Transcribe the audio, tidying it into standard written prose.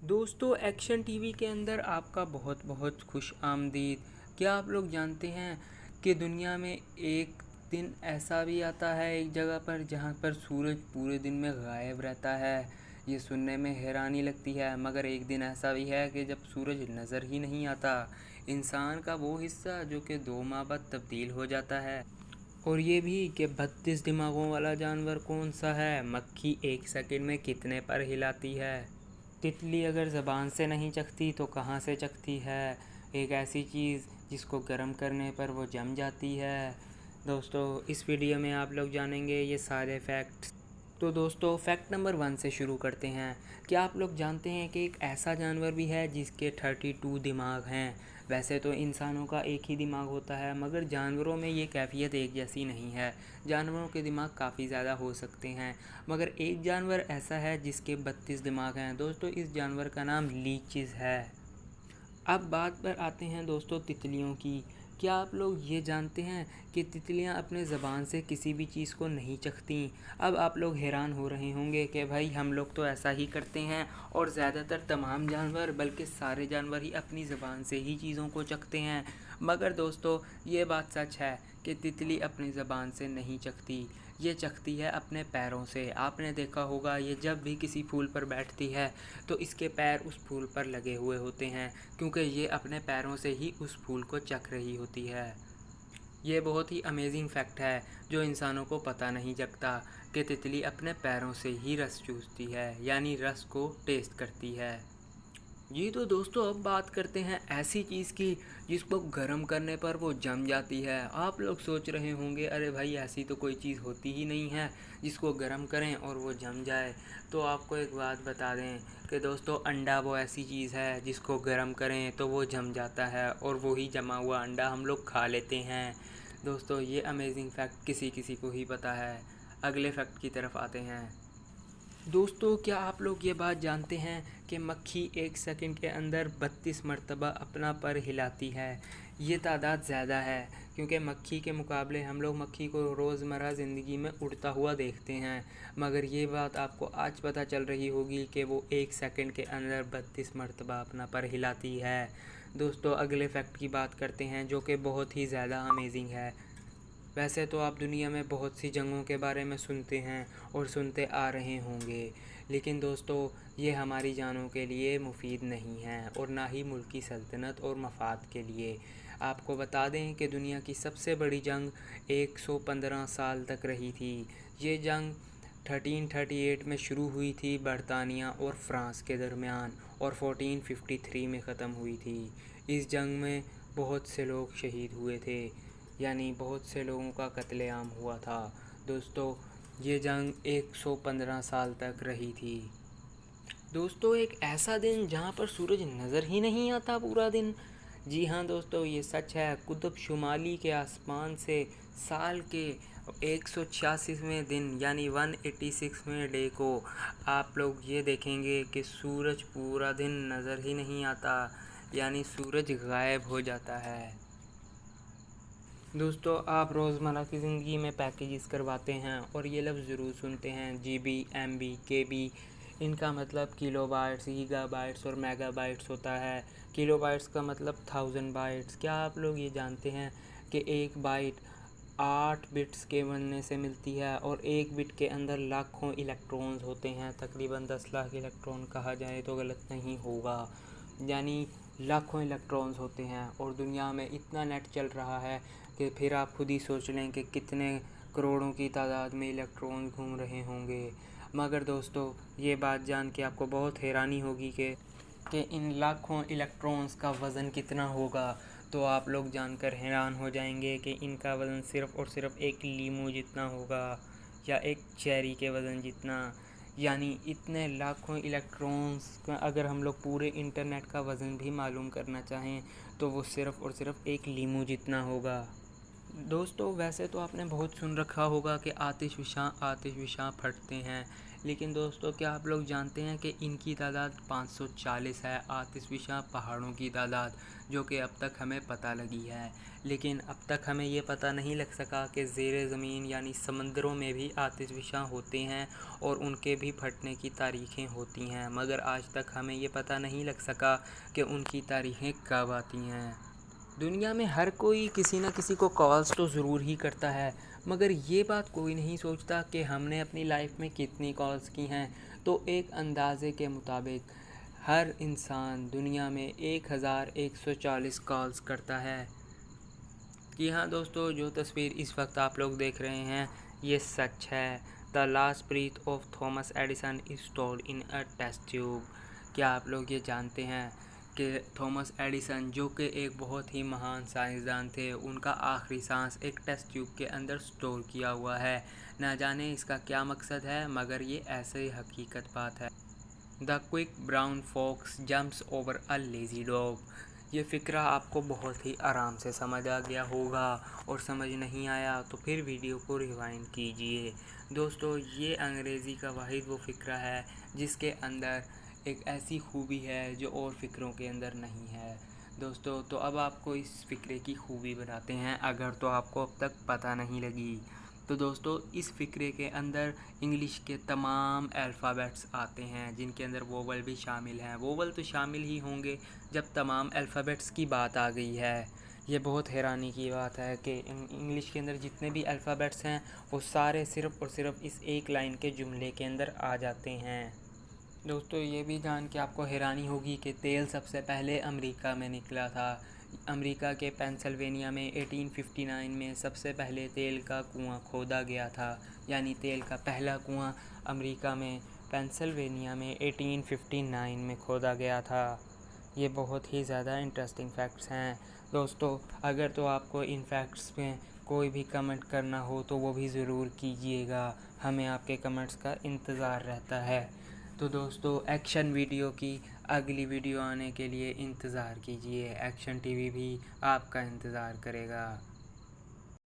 दोस्तों action TV के अंदर आपका बहुत बहुत खुश आमदीद। क्या आप लोग जानते हैं कि दुनिया में एक दिन ऐसा भी आता है एक जगह पर जहां पर सूरज पूरे दिन में गायब रहता है। ये सुनने में हैरानी लगती है, मगर एक दिन ऐसा भी है कि जब सूरज नज़र ही नहीं आता। इंसान का वो हिस्सा जो कि 2 माह बाद तब्दील हो जाता है। और ये भी कि 32 दिमागों वाला जानवर कौन सा है। मक्खी 1 सेकंड में कितने पर हिलाती है। तितली अगर ज़बान से नहीं चखती तो कहाँ से चखती है। एक ऐसी चीज़ जिसको गर्म करने पर वो जम जाती है। दोस्तों इस वीडियो में आप लोग जानेंगे ये सारे फैक्ट्स। तो दोस्तों फैक्ट नंबर 1 से शुरू करते हैं। क्या आप लोग जानते हैं कि एक ऐसा जानवर भी है जिसके 32 दिमाग हैं। वैसे तो इंसानों का एक ही दिमाग होता है, मगर जानवरों में ये कैफियत एक जैसी नहीं है। जानवरों के दिमाग काफ़ी ज़्यादा हो सकते हैं, मगर एक जानवर ऐसा है जिसके 32 दिमाग हैं। दोस्तों इस जानवर का नाम लीचिस है। अब बात पर आते हैं दोस्तों तितलियों की। क्या आप लोग ये जानते हैं कि तितलियां अपने ज़बान से किसी भी चीज़ को नहीं चखती। अब आप लोग हैरान हो रहे होंगे कि भाई हम लोग तो ऐसा ही करते हैं, और ज़्यादातर तमाम जानवर बल्कि सारे जानवर ही अपनी ज़बान से ही चीज़ों को चखते हैं। मगर दोस्तों ये बात सच है कि तितली अपनी ज़बान से नहीं चखती, ये चखती है अपने पैरों से। आपने देखा होगा ये जब भी किसी फूल पर बैठती है तो इसके पैर उस फूल पर लगे हुए होते हैं, क्योंकि ये अपने पैरों से ही उस फूल को चख रही होती है। ये बहुत ही अमेजिंग फैक्ट है जो इंसानों को पता नहीं लगता कि तितली अपने पैरों से ही रस चूसती है, यानी रस को टेस्ट करती है। जी तो दोस्तों अब बात करते हैं ऐसी चीज़ की जिसको गर्म करने पर वो जम जाती है। आप लोग सोच रहे होंगे अरे भाई ऐसी तो कोई चीज़ होती ही नहीं है जिसको गर्म करें और वो जम जाए। तो आपको एक बात बता दें कि दोस्तों अंडा वो ऐसी चीज़ है जिसको गर्म करें तो वो जम जाता है, और वही जमा हुआ अंडा हम लोग खा लेते हैं। दोस्तों ये अमेजिंग फैक्ट किसी किसी को ही पता है। अगले फैक्ट की तरफ आते हैं। दोस्तों क्या आप लोग ये बात जानते हैं कि मक्खी 1 सेकंड के अंदर 32 मरतबा अपना पर हिलाती है। ये तादाद ज़्यादा है, क्योंकि मक्खी के मुकाबले हम लोग मक्खी को रोज़मर्रा ज़िंदगी में उड़ता हुआ देखते हैं, मगर ये बात आपको आज पता चल रही होगी कि वो 1 सेकंड के अंदर 32 मरतबा अपना पर हिलाती है। दोस्तों अगले फैक्ट की बात करते हैं जो कि बहुत ही ज़्यादा अमेजिंग है। वैसे तो आप दुनिया में बहुत सी जंगों के बारे में सुनते हैं और सुनते आ रहे होंगे, लेकिन दोस्तों ये हमारी जानों के लिए मुफीद नहीं है और ना ही मुल्क की सल्तनत और मफाद के लिए। आपको बता दें कि दुनिया की सबसे बड़ी जंग 115 साल तक रही थी। ये जंग 1338 में शुरू हुई थी बरतानिया और फ़्रांस के दरमियान, और 1453 में ख़त्म हुई थी। इस जंग में बहुत से लोग शहीद हुए थे, यानी बहुत से लोगों का कत्लेआम हुआ था। दोस्तों ये जंग 115 साल तक रही थी। दोस्तों एक ऐसा दिन जहाँ पर सूरज नज़र ही नहीं आता पूरा दिन। जी हाँ दोस्तों ये सच है। कुतुब शुमाली के आसमान से साल के 186वें दिन यानी 186वें डे को आप लोग ये देखेंगे कि सूरज पूरा दिन नज़र ही नहीं आता, यानी सूरज गायब हो जाता है। दोस्तों आप रोज़मर्रा की ज़िंदगी में पैकेजेस करवाते हैं और ये लफ्ज़ ज़रूर सुनते हैं GB, MB, KB। इनका मतलब किलोबाइट्स, गीगाबाइट्स और मेगाबाइट्स होता है। किलोबाइट्स का मतलब 1000 बाइट्स। क्या आप लोग ये जानते हैं कि एक बाइट 8 बिट्स के बनने से मिलती है, और एक बिट के अंदर लाखों इलेक्ट्रॉन्स होते हैं। तकरीबन 10 लाख इलेक्ट्रॉन कहा जाए तो गलत नहीं होगा, यानी लाखों इलेक्ट्रॉन्स होते हैं। और दुनिया में इतना नेट चल रहा है कि फिर आप खुद ही सोच लें कि कितने करोड़ों की तादाद में इलेक्ट्रॉन्स घूम रहे होंगे। मगर दोस्तों ये बात जान के आपको बहुत हैरानी होगी कि इन लाखों इलेक्ट्रॉन्स का वज़न कितना होगा। तो आप लोग जानकर हैरान हो जाएंगे कि इनका वज़न सिर्फ़ और सिर्फ एक लीमू जितना होगा, या एक चेरी के वज़न जितना। यानी इतने लाखों इलेक्ट्रॉन्स का अगर हम लोग पूरे इंटरनेट का वज़न भी मालूम करना चाहें तो वो सिर्फ़ और सिर्फ एक लीमू जितना होगा। दोस्तों वैसे तो आपने बहुत सुन रखा होगा कि आतिश विशां फटते हैं, लेकिन दोस्तों क्या आप लोग जानते हैं कि इनकी तादाद 540 है, आतिशबाजी पहाड़ों की तादाद, जो कि अब तक हमें पता लगी है। लेकिन अब तक हमें ये पता नहीं लग सका कि ज़ेरे ज़मीन यानी समंदरों में भी आतिशबाजी होते हैं और उनके भी फटने की तारीखें होती हैं, मगर आज तक हमें ये पता नहीं लग सका कि उनकी तारीखें कब आती हैं। दुनिया में हर कोई किसी न किसी को कॉल्स तो ज़रूर ही करता है, मगर ये बात कोई नहीं सोचता कि हमने अपनी लाइफ में कितनी कॉल्स की हैं। तो एक अंदाज़े के मुताबिक हर इंसान दुनिया में 1140 कॉल्स करता है। जी हाँ दोस्तों, जो तस्वीर इस वक्त आप लोग देख रहे हैं ये सच है। The last breath of Thomas Edison is stored in a test tube. क्या आप लोग ये जानते हैं कि थॉमस एडिसन, जो कि एक बहुत ही महान साइंसदान थे, उनका आखिरी सांस एक टेस्ट ट्यूब के अंदर स्टोर किया हुआ है। ना जाने इसका क्या मकसद है, मगर ये ऐसे ही हकीकत बात है। The quick brown fox jumps over a lazy dog. ये फ़िक्रा आपको बहुत ही आराम से समझ आ गया होगा, और समझ नहीं आया तो फिर वीडियो को रिवाइंड कीजिए। दोस्तों ये अंग्रेज़ी का वाहिद वो फ़िक्रा है जिसके अंदर एक ऐसी खूबी है जो और फ़िक्रों के अंदर नहीं है। दोस्तों तो अब आपको इस फ़िक्रे की खूबी बताते हैं, अगर तो आपको अब तक पता नहीं लगी। तो दोस्तों इस फ़िक्रे के अंदर इंग्लिश के तमाम अल्फ़ाबेट्स आते हैं, जिनके अंदर वोवल भी शामिल हैं। वोवल तो शामिल ही होंगे जब तमाम अल्फ़ाबेट्स की बात आ गई है। ये बहुत हैरानी की बात है कि इंग्लिश के अंदर जितने भी अल्फ़ाबेट्स हैं वो सारे सिर्फ़ और सिर्फ इस एक लाइन के जुमले के अंदर आ जाते हैं। दोस्तों ये भी जान के आपको हैरानी होगी कि तेल सबसे पहले अमेरिका में निकला था। अमेरिका के पेंसिल्वेनिया में 1859 में सबसे पहले तेल का कुआं खोदा गया था, यानी तेल का पहला कुआं अमेरिका में पेंसिल्वेनिया में 1859 में खोदा गया था। ये बहुत ही ज़्यादा इंटरेस्टिंग फैक्ट्स हैं। दोस्तों अगर तो आपको इन फैक्ट्स में कोई भी कमेंट करना हो तो वो भी ज़रूर कीजिएगा, हमें आपके कमेंट्स का इंतज़ार रहता है। तो दोस्तों एक्शन वीडियो की अगली वीडियो आने के लिए इंतज़ार कीजिए। एक्शन टीवी भी आपका इंतज़ार करेगा।